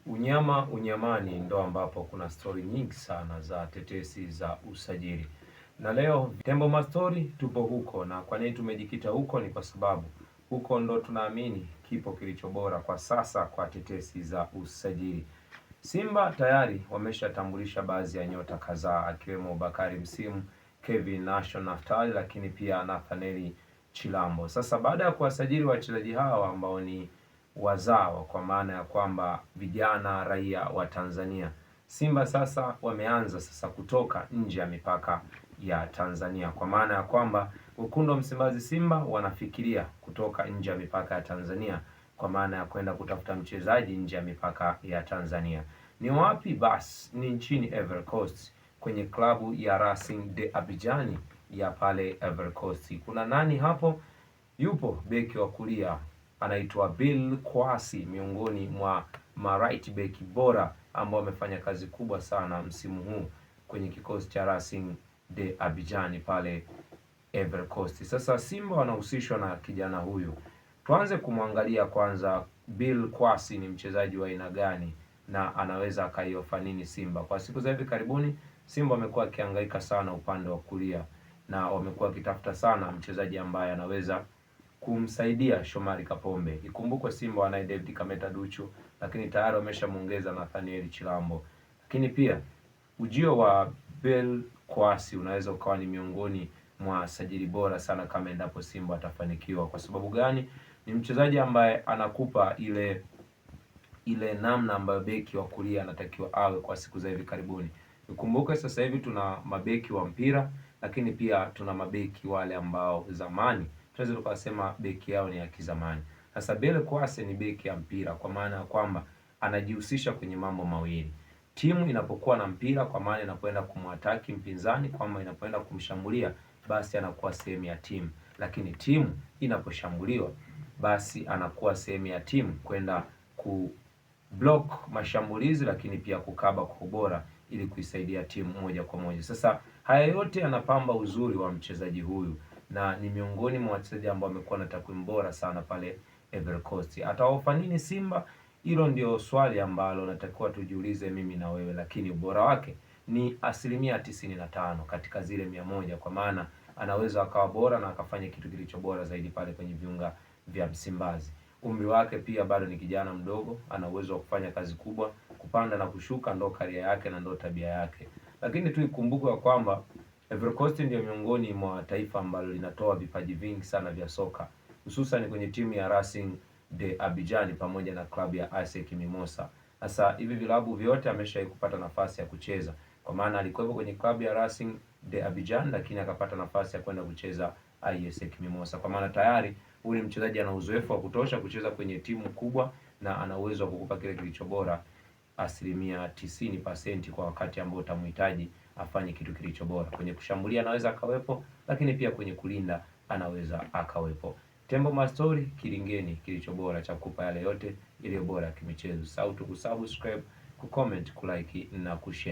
Unyama unyamani ndo ambapo kuna stori nyingi sana za tetesi za usajili, na leo Tembo Mastori tupo huko. Na kwa nini tumejikita huko? Ni kwa sababu huko ndo tunaamini kipo kilicho bora kwa sasa kwa tetesi za usajili. Simba tayari wameshatambulisha baadhi ya nyota kadhaa, akiwemo Bakari Msimu, Kevin Nation Naftali, lakini pia Nathaniel Chilambo. Sasa baada ya kuwasajili wachezaji hawa ambao ni wazawa, kwa maana ya kwamba vijana raia wa Tanzania, Simba sasa wameanza sasa kutoka nje ya mipaka ya Tanzania, kwa maana ya kwamba wekundu wa Msimbazi Simba wanafikiria kutoka nje ya mipaka ya Tanzania, kwa maana ya kwenda kutafuta mchezaji nje ya mipaka ya Tanzania. Ni wapi? Basi ni nchini Ivory Coast, kwenye klabu ya Racing de Abidjan ya pale Ivory Coast. Kuna nani hapo? Yupo beki wa kulia anaitwa Bill Kwasi, miongoni mwa right back bora ambao wamefanya kazi kubwa sana msimu huu kwenye kikosi cha Racing de Abidjan pale Ivory Coast. Sasa Simba wanahusishwa na kijana huyu. Tuanze kumwangalia kwanza, Bill Kwasi ni mchezaji wa aina gani na anaweza akaiofa nini Simba. Kwa siku za hivi karibuni Simba wamekuwa akihangaika sana upande wa kulia, na wamekuwa wakitafuta sana mchezaji ambaye anaweza kumsaidia Shomari Kapombe. Ikumbukwe Simba wanaye David Kameta Duchu, lakini tayari wameshamuongeza Nathaniel Chilambo. Lakini pia ujio wa Bill Kwasi unaweza ukawa ni miongoni mwa sajili bora sana kama endapo Simba atafanikiwa. Kwa sababu gani? Ni mchezaji ambaye anakupa ile namna ambayo beki wa kulia anatakiwa awe kwa siku za hivi karibuni. Ukumbuke sasa hivi tuna mabeki wa mpira, lakini pia tuna mabeki wale ambao zamani tunaweza tukasema beki yao ni ya kizamani. Sasa Bill Kwasi ni beki ya mpira, kwa maana ya kwamba anajihusisha kwenye mambo mawili. Timu inapokuwa na mpira, kwa maana inapoenda kumwataki mpinzani, kwamba inapoenda kumshambulia, basi anakuwa sehemu ya timu. Lakini timu inaposhambuliwa, basi anakuwa sehemu ya timu kwenda ku block mashambulizi, lakini pia kukaba kwa ubora ili kuisaidia timu moja kwa moja. Sasa haya yote yanapamba uzuri wa mchezaji huyu, na ni miongoni mwa wachezaji ambao wamekuwa na takwimu bora sana pale Ivory Coast. Ataofa nini Simba? Hilo ndio swali ambalo natakiwa tujiulize mimi na wewe, lakini ubora wake ni 95 katika zile 100, kwa maana anaweza akawa bora na akafanya kitu kilicho bora zaidi pale kwenye viunga vya Msimbazi. Umri wake pia bado ni kijana mdogo, ana uwezo wa kufanya kazi kubwa, kupanda na kushuka, ndo karia yake na ndo tabia yake. Lakini tu ikumbukwe kwamba Ivory Coast ndio miongoni mwa taifa ambalo linatoa vipaji vingi sana vya soka, hususan kwenye timu ya Racing de Abidjan pamoja na klabu ya ASEC Mimosa. Sasa hivi vilabu vyote ameshawahi kupata nafasi ya kucheza, kwa maana alikuwa kwenye klabu ya Racing de Abidjan, lakini akapata nafasi ya kwenda kucheza ASEC Mimosa, kwa maana tayari huyu mchezaji ana uzoefu wa kutosha kucheza kwenye timu kubwa, na ana uwezo wa kukupa kile kilicho bora 90% kwa wakati ambao utamhitaji afanye kitu kilicho bora. Kwenye kushambulia anaweza akawepo, lakini pia kwenye kulinda anaweza akawepo. Tembo Mastori, kilingeni kilicho bora cha kukupa yale yote iliyo bora ya kimichezo. Usisahau kusubscribe, kucomment, kulike na kushare.